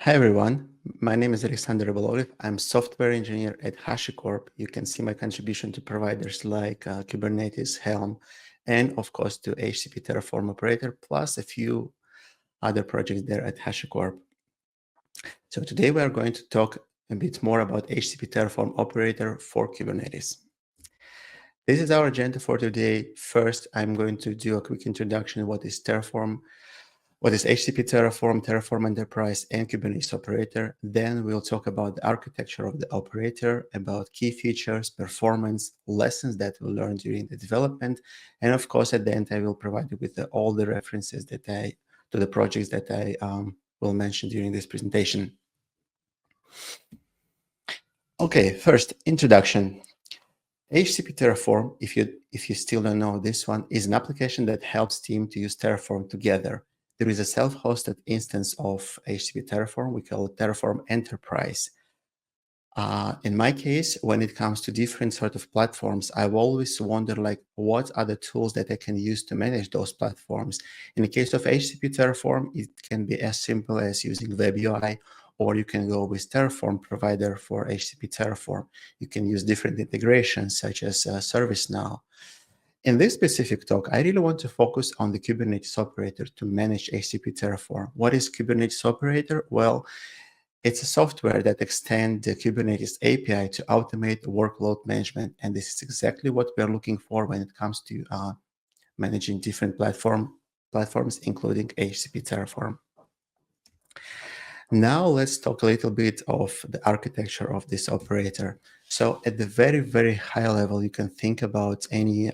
Hi everyone, my name is Aleksandr Rybolovlev. I'm software engineer at HashiCorp. You can see my contribution to providers like Kubernetes, Helm, and of course to HCP Terraform Operator, plus a few other projects there at HashiCorp. So today we are going to talk a bit more about HCP Terraform Operator for Kubernetes. This is our agenda for today. First, I'm going to do a quick introduction. What is Terraform? What is HCP Terraform, Terraform Enterprise, and Kubernetes Operator? Then we'll talk about the architecture of the operator, about key features, performance, lessons that we learned during the development, and of course, at the end, I will provide you with all the references to the projects that I will mention during this presentation. Okay, first, introduction. HCP Terraform, if you still don't know this one, is an application that helps teams to use Terraform together. There is a self-hosted instance of HCP Terraform. We call it Terraform Enterprise. In my case, when it comes to different sort of platforms, I've always wondered, like, what are the tools that I can use to manage those platforms? In the case of HCP Terraform, it can be as simple as using Web UI, or you can go with Terraform provider for HCP Terraform. You can use different integrations such as ServiceNow. In this specific talk, I really want to focus on the Kubernetes operator to manage HCP Terraform. What is Kubernetes operator? Well, it's a software that extends the Kubernetes API to automate workload management. And this is exactly what we're looking for when it comes to managing different platforms, including HCP Terraform. Now let's talk a little bit of the architecture of this operator. So at the very, very high level, you can think about any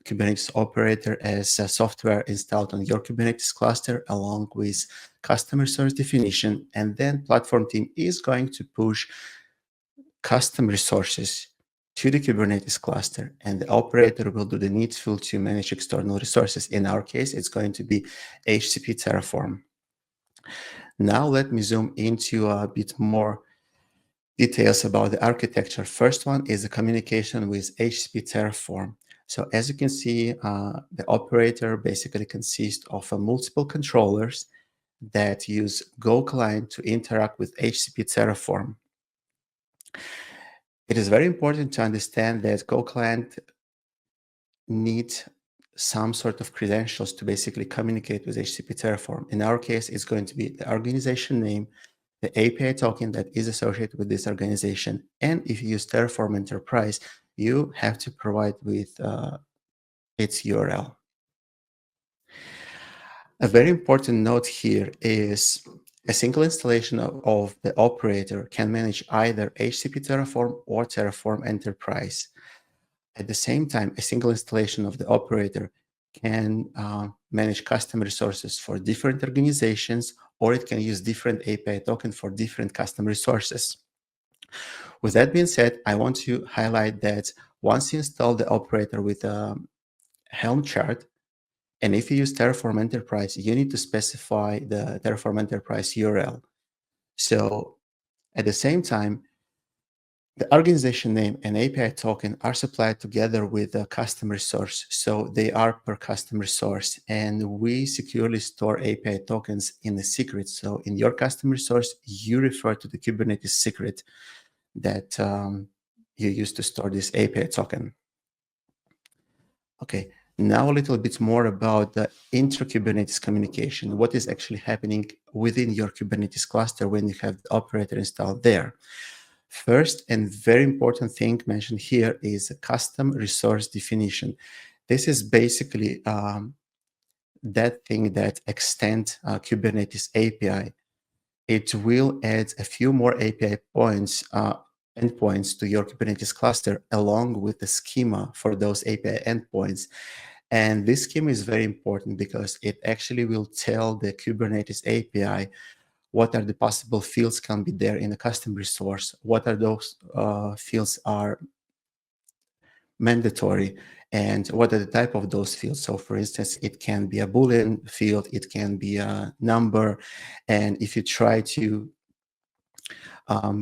Kubernetes operator as a software installed on your Kubernetes cluster along with custom resource definition. And then platform team is going to push custom resources to the Kubernetes cluster, and the operator will do the needful to manage external resources. In our case, it's going to be HCP Terraform. Now let me zoom into a bit more details about the architecture. First one is the communication with HCP Terraform. So as you can see, the operator basically consists of multiple controllers that use Go client to interact with HCP Terraform. It is very important to understand that Go client needs some sort of credentials to basically communicate with HCP Terraform. In our case, it's going to be the organization name, the API token that is associated with this organization. And if you use Terraform Enterprise, you have to provide with its URL. A very important note here is a single installation of the operator can manage either HCP Terraform or Terraform Enterprise. At the same time, a single installation of the operator can manage custom resources for different organizations, or it can use different API token for different custom resources. With that being said, I want to highlight that once you install the operator with a Helm chart, and if you use Terraform Enterprise, you need to specify the Terraform Enterprise URL. So at the same time, the organization name and API token are supplied together with a custom resource. So they are per custom resource, and we securely store API tokens in the secret. So in your custom resource, you refer to the Kubernetes secret that you use to store this API token. Okay, now a little bit more about the intra-Kubernetes communication. What is actually happening within your Kubernetes cluster when you have the operator installed there? First and very important thing mentioned here is a custom resource definition. This is basically that thing that extends Kubernetes API. It will add a few more API points, endpoints to your Kubernetes cluster along with the schema for those API endpoints. And this schema is very important because it actually will tell the Kubernetes API what are the possible fields can be there in a custom resource, what are those fields are mandatory, and what are the type of those fields. So for instance, it can be a Boolean field, it can be a number, and if you try to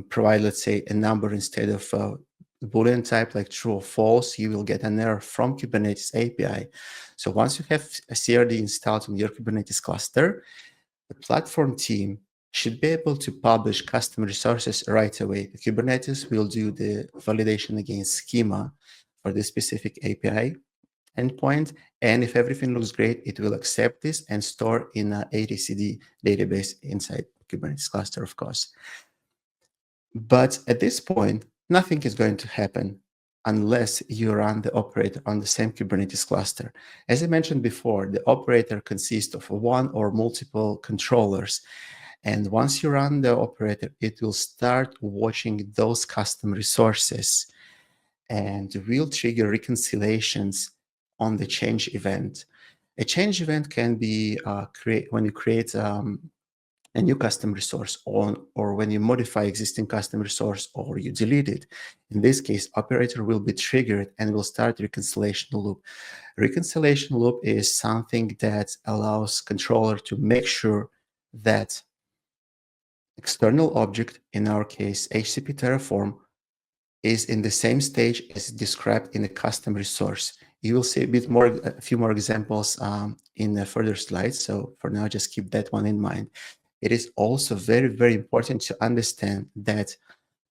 provide, let's say, a number instead of Boolean type like true or false, you will get an error from Kubernetes API. So once you have a CRD installed on your Kubernetes cluster, the platform team should be able to publish custom resources right away. The Kubernetes will do the validation against schema for this specific API endpoint. And if everything looks great, it will accept this and store in an etcd database inside Kubernetes cluster, of course. But at this point, nothing is going to happen unless you run the operator on the same Kubernetes cluster. As I mentioned before, the operator consists of one or multiple controllers. And once you run the operator, it will start watching those custom resources and will trigger reconciliations on the change event. A change event can be when you create a new custom resource or when you modify existing custom resource or you delete it. In this case, operator will be triggered and will start reconciliation loop. Reconciliation loop is something that allows controller to make sure that external object, in our case, HCP Terraform, is in the same stage as described in a custom resource. You will see a few more examples in the further slides. So for now, just keep that one in mind. It is also very, very important to understand that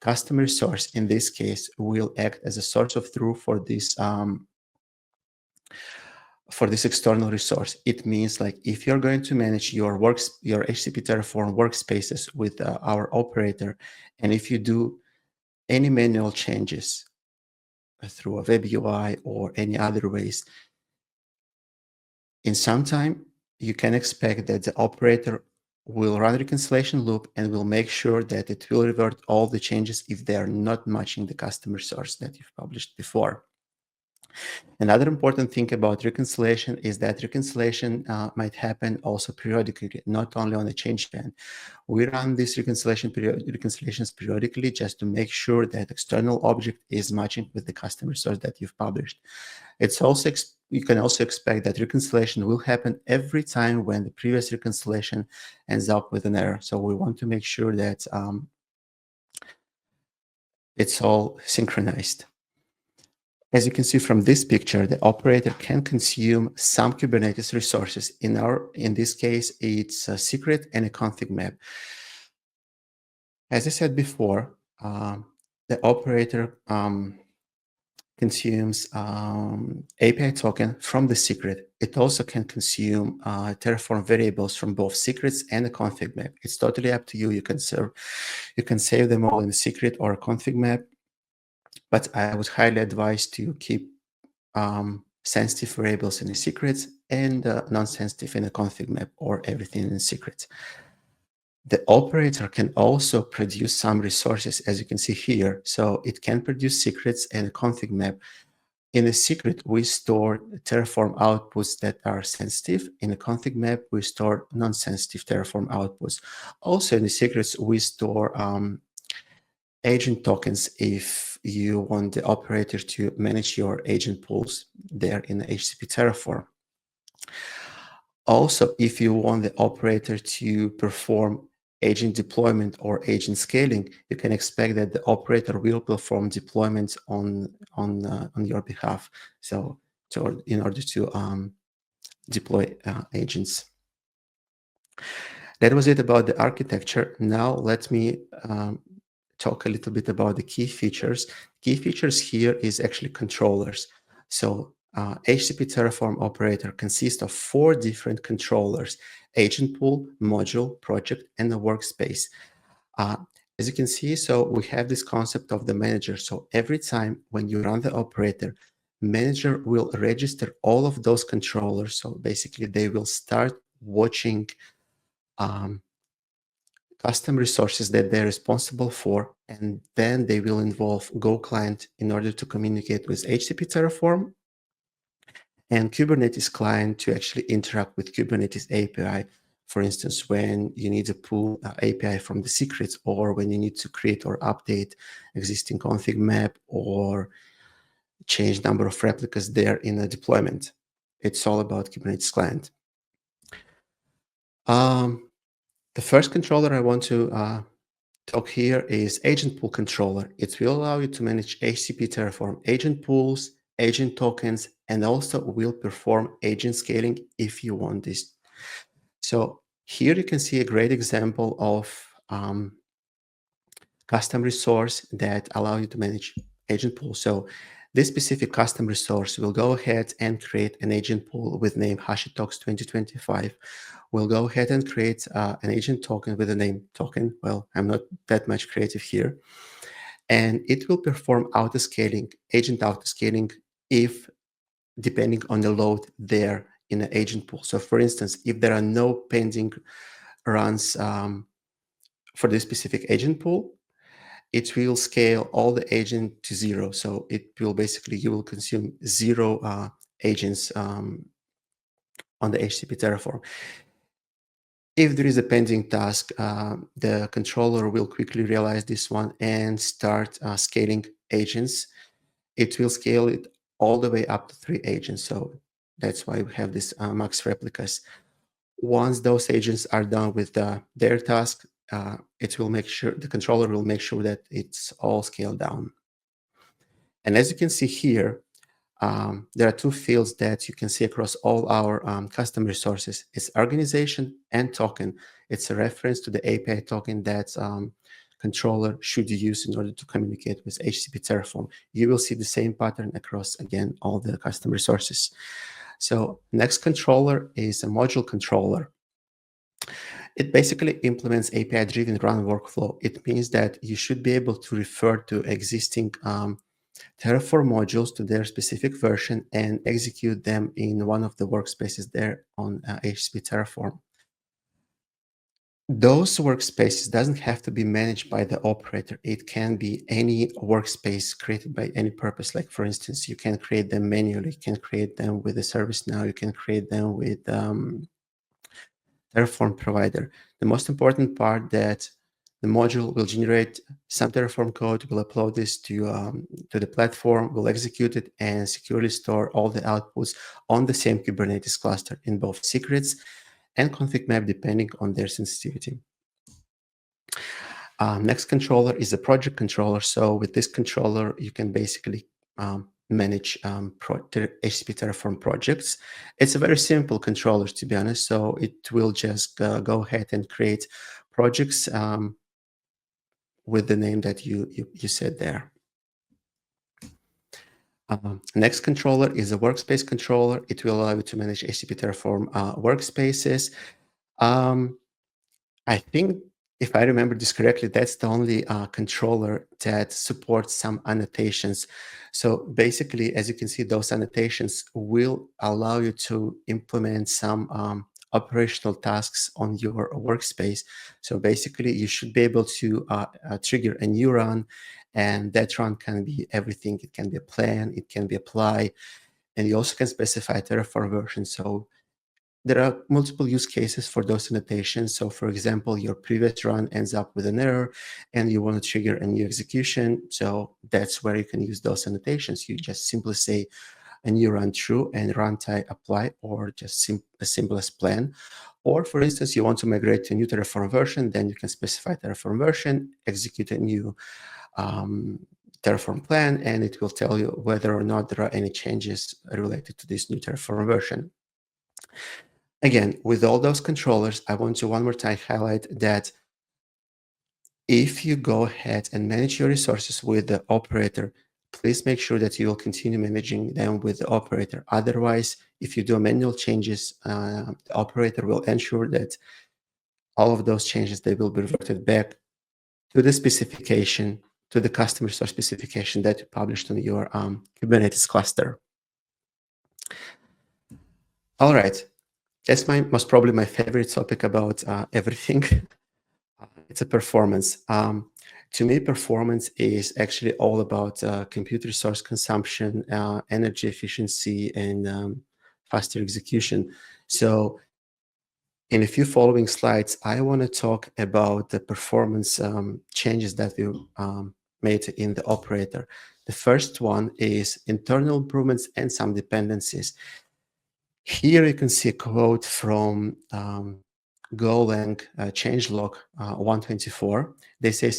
custom resource in this case will act as a source of truth for this external resource. It means like if you're going to manage your HCP Terraform workspaces with our operator, and if you do any manual changes through a web UI or any other ways, in some time, you can expect that the operator will run a reconciliation loop and will make sure that it will revert all the changes if they are not matching the custom resource that you've published before. Another important thing about reconciliation is that reconciliation might happen also periodically, not only on a change event. We run these reconciliations periodically just to make sure that external object is matching with the custom resource that you've published. It's also you can also expect that reconciliation will happen every time when the previous reconciliation ends up with an error. So we want to make sure that it's all synchronized. As you can see from this picture, the operator can consume some Kubernetes resources. In this case, it's a secret and a config map. As I said before, the operator consumes API token from the secret. It also can consume Terraform variables from both secrets and a config map. It's totally up to you. You can save them all in a secret or a config map. But I would highly advise to keep sensitive variables in the secrets and non-sensitive in a config map or everything in secrets. The operator can also produce some resources, as you can see here. So it can produce secrets and a config map. In a secret, we store Terraform outputs that are sensitive. In a config map, we store non-sensitive Terraform outputs. Also in the secrets, we store agent tokens if you want the operator to manage your agent pools there in the HCP Terraform. Also, if you want the operator to perform agent deployment or agent scaling, you can expect that the operator will perform deployments on your behalf. So in order to deploy agents. That was it about the architecture. Now let me talk a little bit about the key features. Key features here is actually controllers. So HCP Terraform operator consists of 4 different controllers: agent pool, module, project, and a workspace. As you can see, so we have this concept of the manager. So every time when you run the operator, manager will register all of those controllers. So basically they will start watching custom resources that they're responsible for, and then they will involve Go client in order to communicate with HCP Terraform and Kubernetes client to actually interact with Kubernetes API. For instance, when you need to pull API from the secrets, or when you need to create or update existing config map or change number of replicas there in a deployment. It's all about Kubernetes client. The first controller I want to talk here is agent pool controller. It will allow you to manage HCP Terraform agent pools, agent tokens, and also will perform agent scaling if you want this. So Here you can see a great example of custom resource that allow you to manage agent pool. So this specific custom resource will go ahead and create an agent pool with name HashiTalks 2025. We'll go ahead and create an agent token with the name token. Well, I'm not that much creative here. And it will perform autoscaling, agent autoscaling, if depending on the load there in the agent pool. So for instance, if there are no pending runs for this specific agent pool, it will scale all the agent to 0. So it will basically, you will consume 0 agents on the HCP Terraform. If there is a pending task, the controller will quickly realize this one and start scaling agents. It will scale it all the way up to 3 agents. So that's why we have this max replicas. Once those agents are done with their task, it will make sure, the controller will make sure that it's all scaled down. And as you can see here, there are 2 fields that you can see across all our custom resources. It's organization and token. It's a reference to the API token that controller should use in order to communicate with HCP Terraform. You will see the same pattern across, again, all the custom resources. So next controller is a module controller. It basically implements API-driven run workflow. It means that you should be able to refer to existing Terraform modules to their specific version and execute them in one of the workspaces there on HCP Terraform. Those workspaces doesn't have to be managed by the operator. It can be any workspace created by any purpose. Like for instance, you can create them manually, you can create them with a ServiceNow, you can create them with Terraform provider. The most important part that the module will generate some Terraform code, will upload this to the platform, will execute it, and securely store all the outputs on the same Kubernetes cluster in both secrets and config map, depending on their sensitivity. Next controller is a project controller. So with this controller, you can basically manage HCP Terraform projects. It's a very simple controller, to be honest. So it will just go ahead and create projects with the name that you said there. Next controller is a workspace controller. It will allow you to manage HCP Terraform workspaces. I think, if I remember this correctly, that's the only controller that supports some annotations. So basically, as you can see, those annotations will allow you to implement some operational tasks on your workspace. So basically, you should be able to trigger a new run, and that run can be everything. It can be a plan, it can be apply, and you also can specify Terraform version. So there are multiple use cases for those annotations. So for example, your previous run ends up with an error and you want to trigger a new execution. So that's where you can use those annotations. You just simply say a new run true and runtime apply, or just as simple as plan. Or for instance, you want to migrate to a new Terraform version, then you can specify Terraform version, execute a new Terraform plan, and it will tell you whether or not there are any changes related to this new Terraform version. Again, with all those controllers, I want to one more time highlight that if you go ahead and manage your resources with the operator, please make sure that you will continue managing them with the operator. Otherwise, if you do manual changes, the operator will ensure that all of those changes, they will be reverted back to the specification, to the customer resource specification that you published on your Kubernetes cluster. All right. That's most probably my favorite topic about everything. It's a performance. To me, performance is actually all about compute resource consumption, energy efficiency, and faster execution. So in a few following slides, I want to talk about the performance changes that we made in the operator. The first one is internal improvements and some dependencies. Here you can see a quote from Golang changelog 124. They say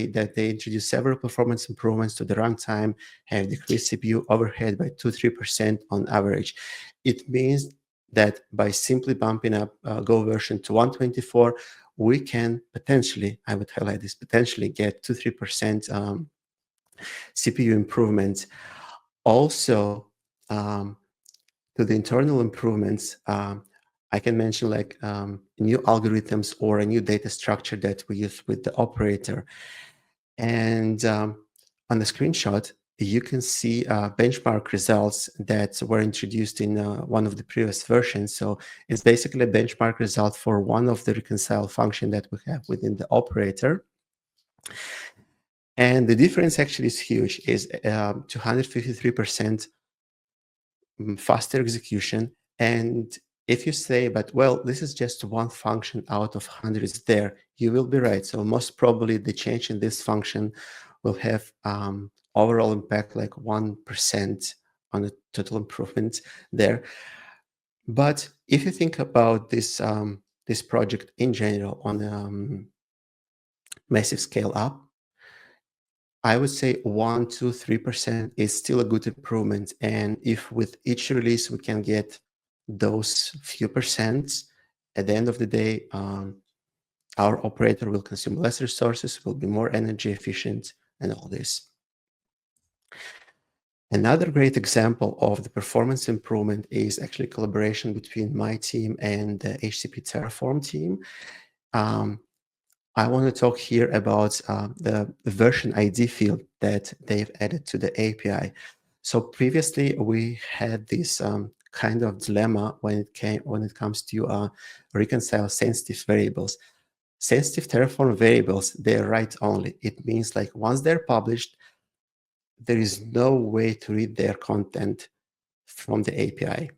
that they introduced several performance improvements to the runtime, have decreased CPU overhead by 2-3% on average. It means that by simply bumping up Go version to 124, we can potentially, I would highlight this, potentially get 2-3% CPU improvements. Also, to the internal improvements, I can mention like new algorithms or a new data structure that we use with the operator. And on the screenshot, you can see benchmark results that were introduced in one of the previous versions. So it's basically a benchmark result for one of the reconcile function that we have within the operator. And the difference actually is huge, is 253% faster execution. And if you say, but well, this is just one function out of hundreds there, you will be right. So most probably the change in this function will have overall impact like 1% on the total improvement there. But if you think about this, this project in general on massive scale up, I would say 1, 2, 3% is still a good improvement. And if with each release we can get those few percents, at the end of the day, our operator will consume less resources, will be more energy efficient, and all this. Another great example of the performance improvement is actually collaboration between my team and the HCP Terraform team. I want to talk here about the version ID field that they've added to the API. So previously we had this kind of dilemma when it comes to reconcile sensitive variables. Sensitive Terraform variables, they're write only. It means like once they're published, there is no way to read their content from the API.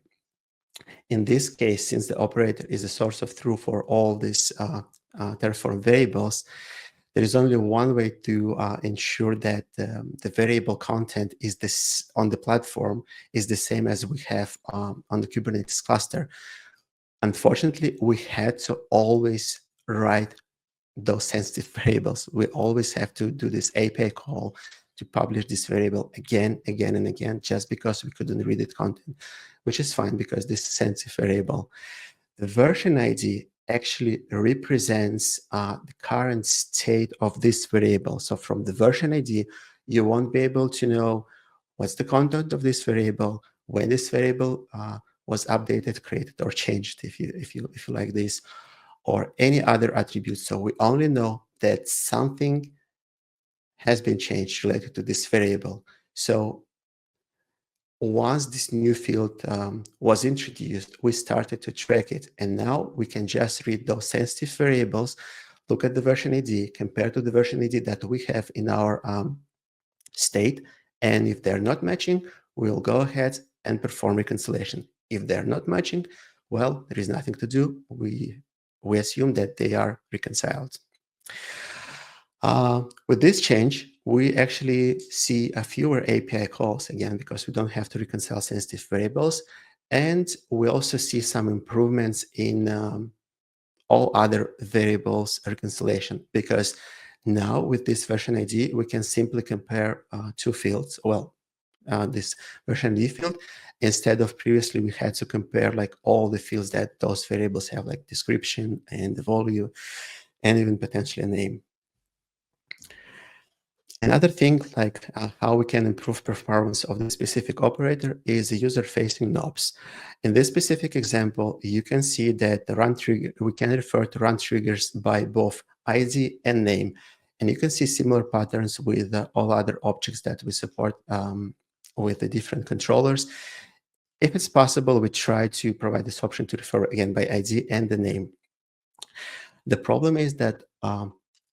In this case, since the operator is a source of truth for all these Terraform variables, there is only one way to ensure that the variable content is this on the platform is the same as we have on the Kubernetes cluster. Unfortunately, we had to always write those sensitive variables. We always have to do this API call to publish this variable again, and again, just because we couldn't read it content, which is fine because this is a sensitive variable. The version ID actually represents the current state of this variable. So from the version ID, you won't be able to know what's the content of this variable, when this variable was updated, created, or changed, if you like this, or any other attributes. So we only know that something has been changed related to this variable. So once this new field was introduced, we started to track it. And now we can just read those sensitive variables, look at the version ID, compare to the version ID that we have in our state. And if they're not matching, we'll go ahead and perform reconciliation. If they're not matching, well, there is nothing to do. We assume that they are reconciled. With this change, we actually see a fewer API calls, again, because we don't have to reconcile sensitive variables. And we also see some improvements in all other variables reconciliation, because now with this version ID, we can simply compare two fields. Well, this version ID field, instead of previously we had to compare like all the fields that those variables have, like description and the value, and even potentially a name. Another thing, like how we can improve performance of the specific operator, is the user-facing knobs. In this specific example, you can see that the run trigger, we can refer to run triggers by both ID and name. And you can see similar patterns with all other objects that we support with the different controllers. If it's possible, we try to provide this option to refer again by ID and the name. The problem is that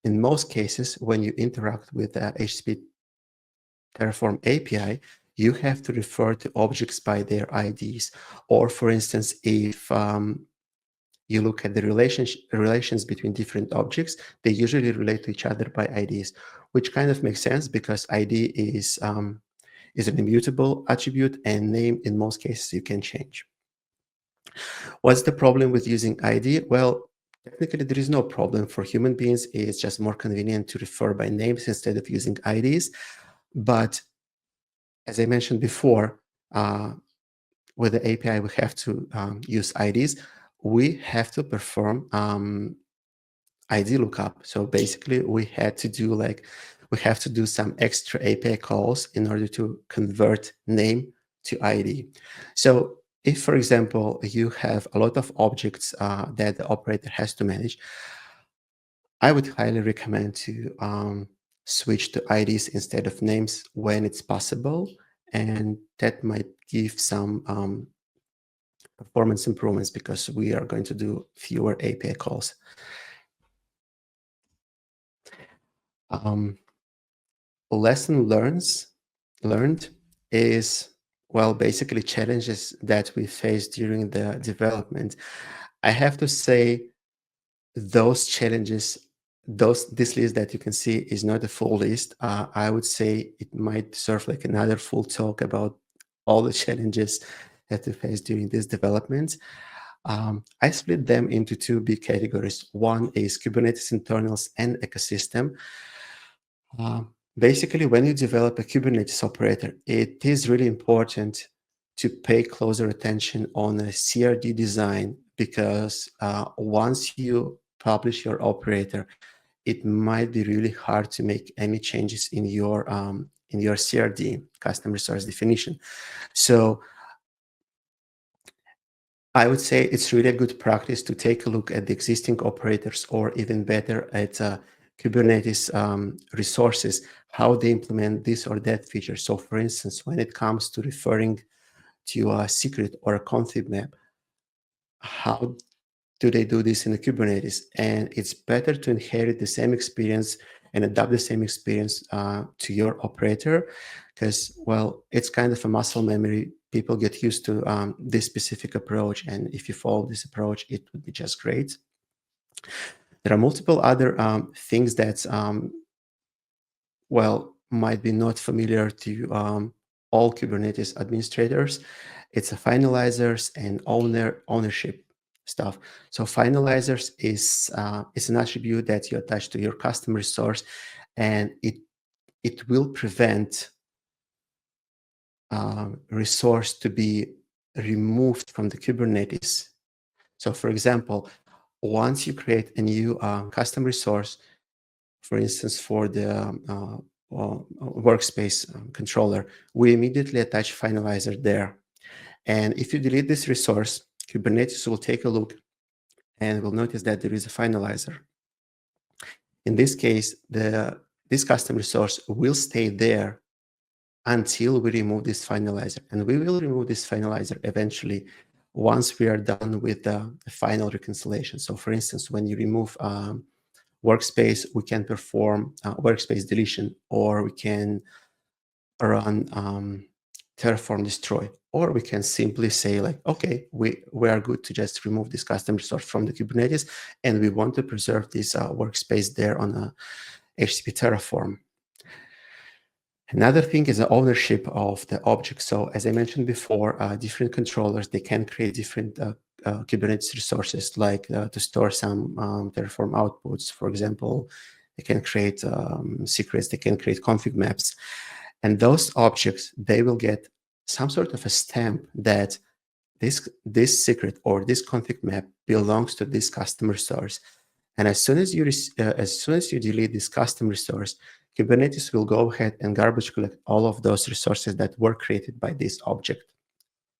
in most cases, when you interact with the HCP Terraform API, you have to refer to objects by their IDs. Or for instance, if you look at the relations between different objects, they usually relate to each other by IDs, which kind of makes sense because ID is an immutable attribute, and name in most cases you can change. What's the problem with using ID? Well, technically, there is no problem. For human beings, it's just more convenient to refer by names instead of using IDs. But as I mentioned before, with the API, we have to use IDs. We have to perform ID lookup. So basically, we have to do some extra API calls in order to convert name to ID. So if, for example, you have a lot of objects that the operator has to manage, I would highly recommend to switch to IDs instead of names when it's possible, and that might give some performance improvements because we are going to do fewer API calls. Lesson learned is, well, basically challenges that we faced during the development. I have to say those challenges, this list that you can see is not a full list. I would say it might serve like another full talk about all the challenges that we faced during this development. I split them into two big categories. One is Kubernetes internals and ecosystem. Basically, when you develop a Kubernetes operator, it is really important to pay closer attention on a CRD design, because once you publish your operator, it might be really hard to make any changes in your CRD, custom resource definition. So I would say it's really a good practice to take a look at the existing operators, or even better, at Kubernetes resources, how they implement this or that feature. So for instance, when it comes to referring to a secret or a config map, how do they do this in the Kubernetes? And it's better to inherit the same experience and adopt the same experience to your operator, because, well, it's kind of a muscle memory. People get used to this specific approach, and if you follow this approach, it would be just great. There are multiple other things that, well, might be not familiar to all Kubernetes administrators. It's a finalizers and ownership stuff. So finalizers is an attribute that you attach to your custom resource, and it will prevent resource to be removed from the Kubernetes. So for example, once you create a new custom resource, for instance, for the workspace controller, we immediately attach finalizer there. And if you delete this resource, Kubernetes will take a look and will notice that there is a finalizer. In this case, this custom resource will stay there until we remove this finalizer. And we will remove this finalizer eventually once we are done with the final reconciliation. So for instance, when you remove workspace, we can perform workspace deletion, or we can run Terraform destroy, or we can simply say like, okay, we are good to just remove this custom resource from the Kubernetes, and we want to preserve this workspace there on a HCP Terraform. Another thing is the ownership of the object. So as I mentioned before, different controllers, they can create different Kubernetes resources, like to store some Terraform outputs. For example, they can create secrets, they can create config maps. And those objects, they will get some sort of a stamp that this secret or this config map belongs to this custom resource. And as soon as you delete this custom resource, Kubernetes will go ahead and garbage collect all of those resources that were created by this object.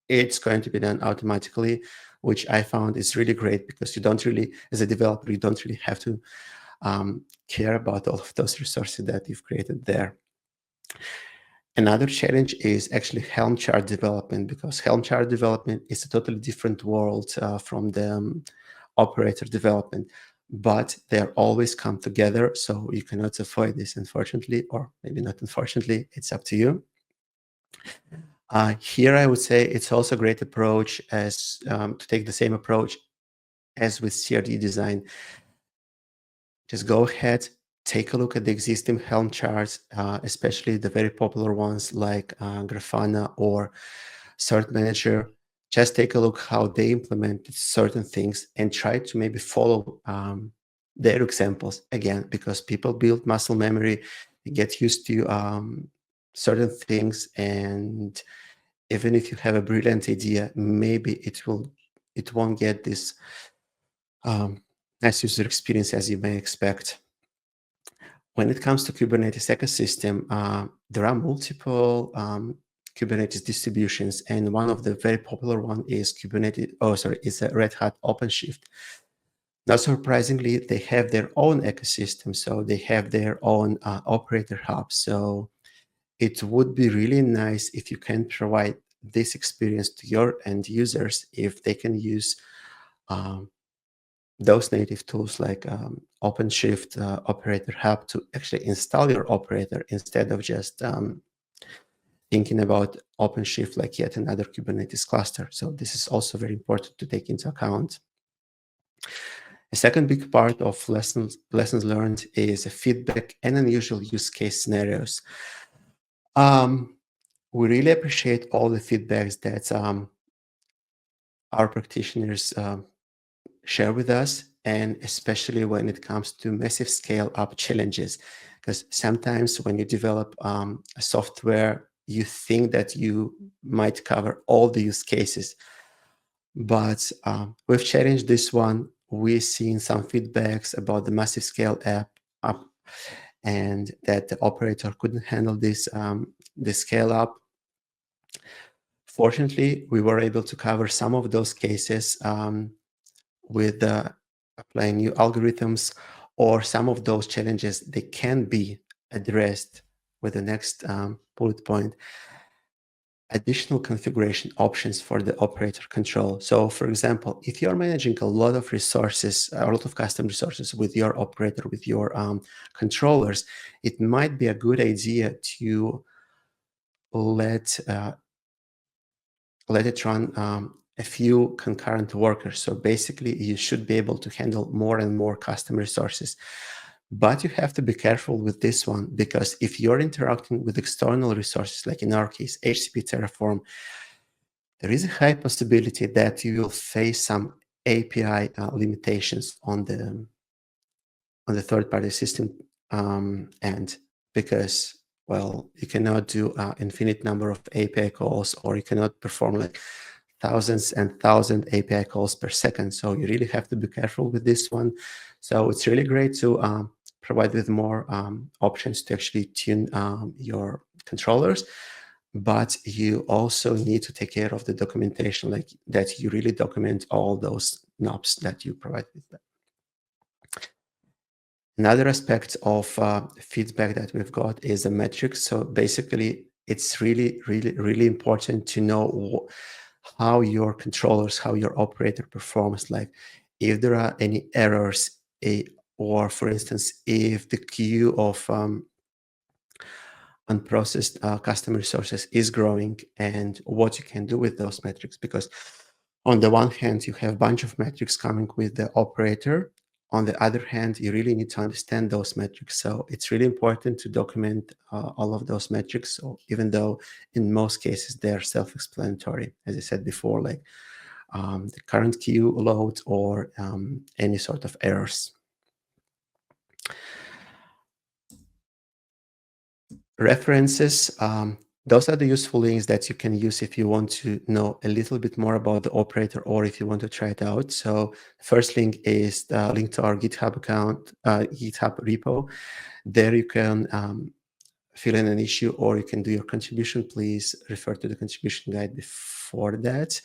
It's going to be done automatically, which I found is really great, because you don't really, as a developer, you don't really have to care about all of those resources that you've created there. Another challenge is actually Helm chart development, because Helm chart development is a totally different world from the operator development, but they always come together. So you cannot avoid this, unfortunately, or maybe not unfortunately, it's up to you. Here, I would say it's also a great approach as to take the same approach as with CRD design. Just go ahead, take a look at the existing Helm charts, especially the very popular ones like Grafana or Cert Manager. Just take a look how they implemented certain things and try to maybe follow their examples again, because people build muscle memory, they get used to certain things, and even if you have a brilliant idea, maybe it won't get this nice user experience as you may expect. When it comes to Kubernetes ecosystem, there are multiple Kubernetes distributions, and one of the very popular one is is a Red Hat OpenShift. Not surprisingly, they have their own ecosystem, so they have their own operator hub. So it would be really nice if you can provide this experience to your end users, if they can use those native tools like OpenShift Operator Hub to actually install your operator instead of just thinking about OpenShift like yet another Kubernetes cluster. So this is also very important to take into account. A second big part of lessons learned is feedback and unusual use case scenarios. We really appreciate all the feedbacks that our practitioners share with us, and especially when it comes to massive scale-up challenges. Because sometimes when you develop a software, you think that you might cover all the use cases. But we've challenged this one. We've seen some feedbacks about the massive scale up and that the operator couldn't handle this the scale up. Fortunately, we were able to cover some of those cases with applying new algorithms, or some of those challenges, they can be addressed with the next bullet point. Additional configuration options for the operator control. So for example, if you're managing a lot of resources, a lot of custom resources with your operator, with your controllers, it might be a good idea to let it run a few concurrent workers. So basically, you should be able to handle more and more custom resources. But you have to be careful with this one, because if you're interacting with external resources, like in our case, HCP Terraform, there is a high possibility that you will face some API limitations on the third-party system end, because, well, you cannot do an infinite number of API calls, or you cannot perform like thousands and thousands API calls per second. So you really have to be careful with this one. So it's really great to provide with more options to actually tune your controllers, but you also need to take care of the documentation, like that you really document all those knobs that you provide with them. Another aspect of feedback that we've got is the metrics. So basically, it's really, really, really important to know how your controllers, how your operator performs. Like if there are any errors, or for instance, if the queue of unprocessed custom resources is growing, and what you can do with those metrics. Because on the one hand, you have a bunch of metrics coming with the operator. On the other hand, you really need to understand those metrics. So it's really important to document all of those metrics, so even though in most cases they're self-explanatory, as I said before, like the current queue load, or any sort of errors. References, those are the useful links that you can use if you want to know a little bit more about the operator, or if you want to try it out. So the first link is the link to our GitHub account, GitHub repo. There you can fill in an issue, or you can do your contribution. Please refer to the contribution guide before that.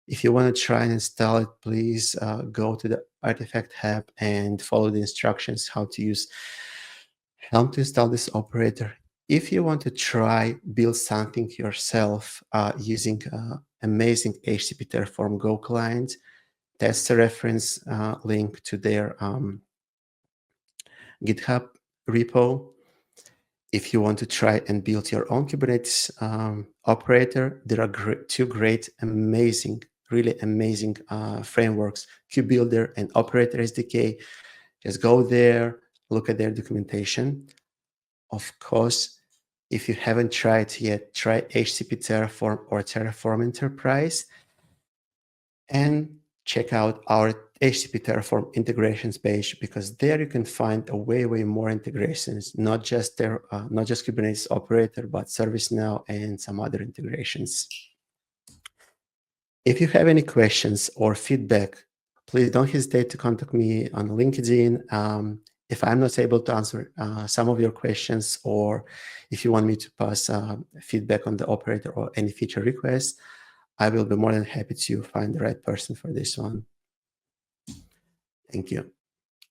If you want to try and install it, please go to the artifact hub and follow the instructions how to install this operator. If you want to try build something yourself using amazing HCP Terraform Go client, that's the reference link to their GitHub repo. If you want to try and build your own Kubernetes operator, there are two great, amazing, really amazing frameworks, KubeBuilder and Operator SDK. Just go there, look at their documentation. Of course, if you haven't tried yet, try HCP Terraform or Terraform Enterprise, and check out our HCP Terraform integrations page, because there you can find a way more integrations, not just Kubernetes operator, but ServiceNow and some other integrations. If you have any questions or feedback, please don't hesitate to contact me on LinkedIn. If I'm not able to answer some of your questions, or if you want me to pass feedback on the operator or any feature requests, I will be more than happy to find the right person for this one. Thank you.